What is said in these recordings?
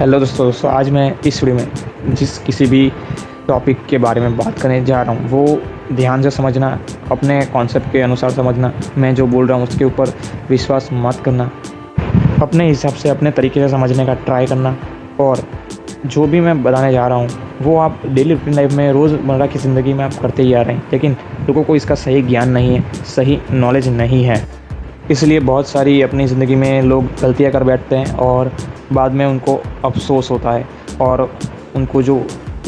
Hello दोस्तों आज मैं इस वीडियो में जिस किसी भी टॉपिक के बारे में बात करने जा रहा हूँ वो ध्यान से समझना, अपने कॉन्सेप्ट के अनुसार समझना। मैं जो बोल रहा हूँ उसके ऊपर विश्वास मत करना, अपने हिसाब से अपने तरीके से समझने का ट्राई करना। और जो भी मैं बताने जा रहा हूँ वो आप डेली रूटीन लाइफ में रोज़मर्रा की ज़िंदगी में आप करते ही आ रहे हैं, लेकिन लोगों को इसका सही ज्ञान नहीं है, सही नॉलेज नहीं है। इसलिए बहुत सारी अपनी ज़िंदगी में लोग गलतियाँ कर बैठते हैं और बाद में उनको अफ़सोस होता है, और उनको जो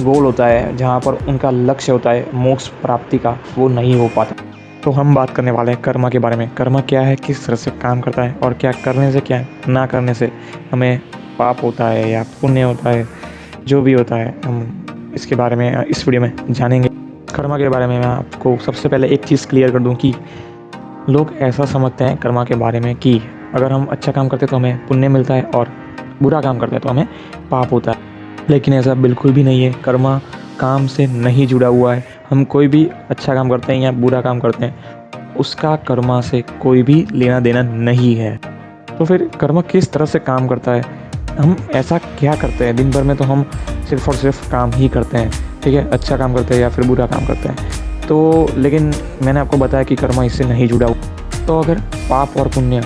गोल होता है, जहाँ पर उनका लक्ष्य होता है मोक्ष प्राप्ति का, वो नहीं हो पाता। तो हम बात करने वाले हैं कर्मा के बारे में। कर्मा क्या है, किस तरह से काम करता है, और क्या करने से, क्या ना करने से हमें पाप होता है या पुण्य होता है। जो भी होता है हम इसके बारे में इस वीडियो में जानेंगे। कर्मा के बारे में मैं आपको सबसे पहले एक चीज़ क्लियर कर दूँ कि लोग ऐसा समझते हैं कर्मा के बारे में कि अगर हम अच्छा काम करते हैं तो हमें पुण्य मिलता है और बुरा काम करते हैं तो हमें पाप होता है। लेकिन ऐसा बिल्कुल भी नहीं है। कर्मा काम से नहीं जुड़ा हुआ है। हम कोई भी अच्छा काम करते हैं या बुरा काम करते हैं, उसका कर्मा से कोई भी लेना देना नहीं है। तो फिर कर्मा किस तरह से काम करता है, हम ऐसा क्या करते हैं दिन भर में? तो हम सिर्फ़ और सिर्फ काम ही करते हैं, ठीक है, अच्छा काम करते हैं या फिर बुरा काम करते हैं। तो लेकिन मैंने आपको बताया कि कर्मा इससे नहीं जुड़ा हुआ। तो अगर पाप और पुण्य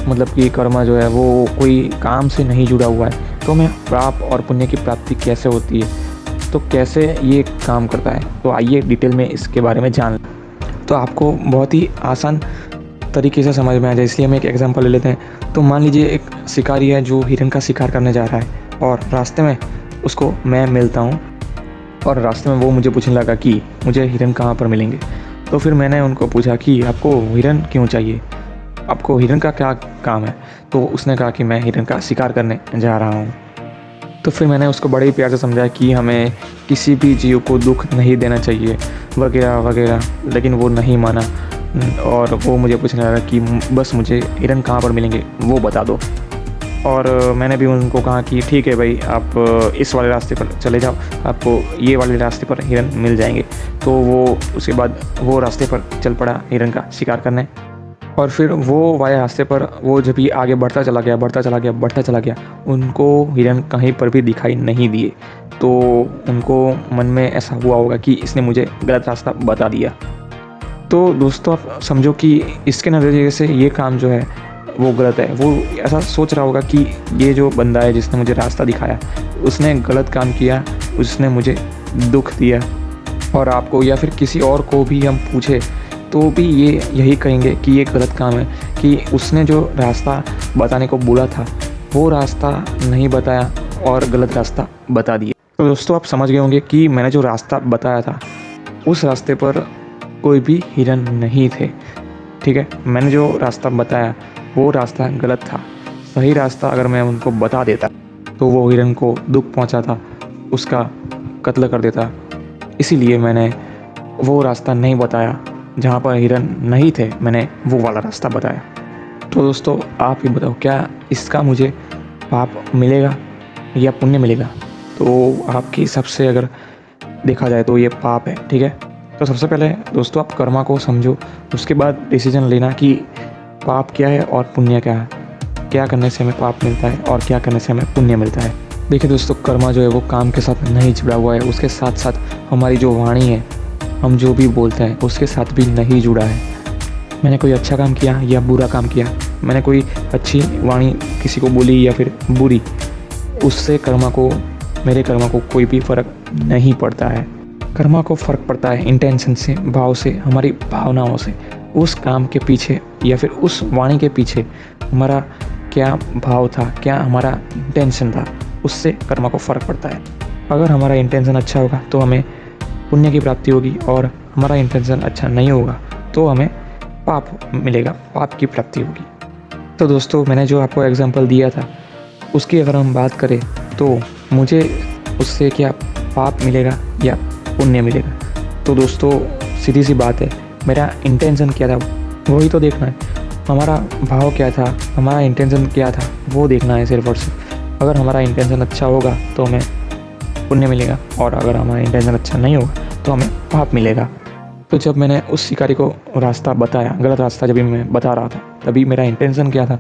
मतलब कि कर्मा जो है वो कोई काम से नहीं जुड़ा हुआ है, तो हमें पाप और पुण्य की प्राप्ति कैसे होती है, तो कैसे ये काम करता है, तो आइए डिटेल में इसके बारे में जान लें। तो आपको बहुत ही आसान तरीके से समझ में आ जाए, इसलिए हम एक एग्जांपल ले लेते हैं। तो मान लीजिए एक शिकारी है जो हिरन का शिकार करने जा रहा है, और रास्ते में उसको मैं मिलता हूँ, और रास्ते में वो मुझे पूछने लगा कि मुझे हिरन कहाँ पर मिलेंगे। तो फिर मैंने उनको पूछा कि आपको हिरन क्यों चाहिए, आपको हिरन का क्या काम है। तो उसने कहा कि मैं हिरन का शिकार करने जा रहा हूँ। तो फिर मैंने उसको बड़े ही प्यार से समझाया कि हमें किसी भी जीव को दुख नहीं देना चाहिए वगैरह वगैरह, लेकिन वो नहीं माना, और वो मुझे पूछने लगा कि बस मुझे हिरन कहाँ पर मिलेंगे वो बता दो। और मैंने भी उनको कहा कि ठीक है भाई, आप इस वाले रास्ते पर चले जाओ, आपको ये वाले रास्ते पर हिरन मिल जाएंगे। तो वो उसके बाद वो रास्ते पर चल पड़ा हिरन का शिकार करने। और फिर वो वाले रास्ते पर वो जब भी आगे बढ़ता चला गया, उनको हिरन कहीं पर भी दिखाई नहीं दिए। तो उनको मन में ऐसा हुआ होगा कि इसने मुझे गलत रास्ता बता दिया। तो दोस्तों आप समझो कि इसके नज़रिए से ये काम जो है वो गलत है। वो ऐसा सोच रहा होगा कि ये जो बंदा है जिसने मुझे रास्ता दिखाया, उसने गलत काम किया, उसने मुझे दुख दिया। और आपको या फिर किसी और को भी हम पूछे तो भी ये यही कहेंगे कि ये गलत काम है, कि उसने जो रास्ता बताने को बोला था वो रास्ता नहीं बताया और गलत रास्ता बता दिया। तो दोस्तों आप समझ गए होंगे कि मैंने जो रास्ता बताया था उस रास्ते पर कोई भी हिरन नहीं थे, ठीक है। मैंने जो रास्ता बताया वो रास्ता गलत था। सही रास्ता अगर मैं उनको बता देता तो वो हिरन को दुख पहुंचाता, उसका कत्ल कर देता। इसीलिए मैंने वो रास्ता नहीं बताया जहाँ पर हिरन नहीं थे, मैंने वो वाला रास्ता बताया। तो दोस्तों आप ही बताओ, क्या इसका मुझे पाप मिलेगा या पुण्य मिलेगा? तो आपके हिसाब से अगर देखा जाए तो ये पाप है, ठीक है। तो सबसे पहले दोस्तों आप कर्मा को समझो, उसके बाद डिसीजन लेना कि पाप क्या है और पुण्य क्या है, क्या करने से हमें पाप मिलता है और क्या करने से हमें पुण्य मिलता है। देखिए दोस्तों, कर्मा जो है वो काम के साथ नहीं जुड़ा हुआ है, उसके साथ साथ हमारी जो वाणी है, हम जो भी बोलते हैं उसके साथ भी नहीं जुड़ा है। मैंने कोई अच्छा काम किया या बुरा काम किया, मैंने कोई अच्छी वाणी किसी को बोली या फिर बुरी, उससे मेरे कर्मा को कोई भी फ़र्क नहीं पड़ता है। कर्मा को फ़र्क पड़ता है इंटेंशन से, भाव से, हमारी भावनाओं से। उस काम के पीछे या फिर उस वाणी के पीछे हमारा क्या भाव था, क्या हमारा इंटेंशन था, उससे कर्मा को फ़र्क पड़ता है। अगर हमारा इंटेंशन अच्छा होगा तो हमें पुण्य की प्राप्ति होगी, और हमारा इंटेंशन अच्छा नहीं होगा तो हमें पाप मिलेगा, पाप की प्राप्ति होगी। तो दोस्तों मैंने जो आपको एग्जांपल दिया था उसकी अगर हम बात करें तो मुझे उससे क्या पाप मिलेगा या पुण्य मिलेगा? तो दोस्तों सीधी सी बात है, मेरा इंटेंशन क्या था वही तो देखना है। हमारा भाव क्या था, हमारा इंटेंशन क्या था, वो देखना है सिर्फ और सिर्फ। अगर हमारा इंटेंशन अच्छा होगा तो हमें पुण्य मिलेगा, और अगर हमारा इंटेंशन अच्छा नहीं होगा तो हमें पाप मिलेगा। तो जब मैंने उस शिकारी को रास्ता बताया, गलत रास्ता जब भी मैं बता रहा था, तभी मेरा इंटेंशन क्या था,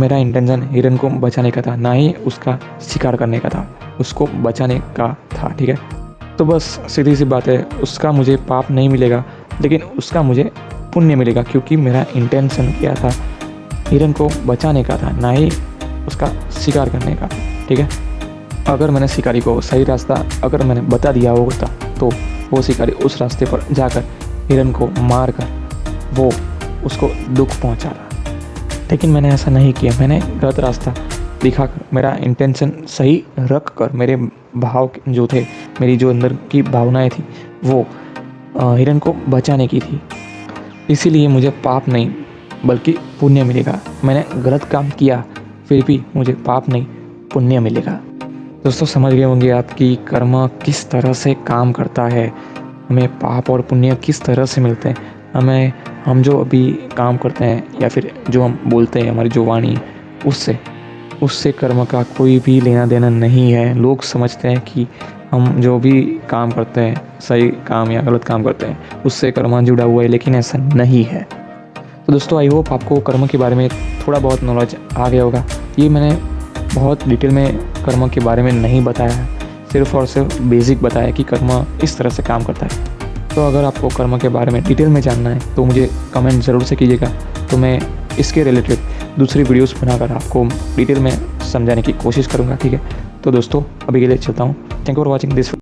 मेरा इंटेंशन हिरन को बचाने का था, ना ही उसका शिकार करने का था, उसको बचाने का था। ठीक है, तो बस सीधी सी बात है, उसका मुझे पाप नहीं मिलेगा, लेकिन उसका मुझे पुण्य मिलेगा, क्योंकि मेरा इंटेंशन क्या था, हिरन को बचाने का था, ना ही उसका शिकार करने का। ठीक है, अगर मैंने शिकारी को सही रास्ता अगर मैंने बता दिया होता तो वो शिकारी उस रास्ते पर जाकर हिरन को मार कर वो उसको दुख पहुंचाता, लेकिन मैंने ऐसा नहीं किया। मैंने गलत रास्ता दिखाकर, मेरा इंटेंशन सही रख कर, मेरे भाव जो थे, मेरी जो अंदर की भावनाएं थी, वो हिरन को बचाने की थी। इसीलिए मुझे पाप नहीं बल्कि पुण्य मिलेगा। मैंने गलत काम किया, फिर भी मुझे पाप नहीं पुण्य मिलेगा। दोस्तों, समझ गए होंगे आप कि कर्म किस तरह से काम करता है, हमें पाप और पुण्य किस तरह से मिलते हैं। हम जो अभी काम करते हैं या फिर जो हम बोलते हैं, हमारी जो वाणी, उससे कर्म का कोई भी लेना देना नहीं है। लोग समझते हैं कि हम जो भी काम करते हैं, सही काम या गलत काम करते हैं, उससे कर्म जुड़ा हुआ है, लेकिन ऐसा नहीं है। तो दोस्तों, आई होप आपको कर्म के बारे में थोड़ा बहुत नॉलेज आ गया होगा। ये मैंने बहुत डिटेल में कर्म के बारे में नहीं बताया है, सिर्फ और सिर्फ बेसिक बताया कि कर्म इस तरह से काम करता है। तो अगर आपको कर्म के बारे में डिटेल में जानना है तो मुझे कमेंट ज़रूर से कीजिएगा, तो मैं इसके रिलेटेड दूसरी वीडियोस बनाकर आपको डिटेल में समझाने की कोशिश करूँगा। ठीक है, तो दोस्तों, अभी के लिए चलता हूँ। Thank you for watching this.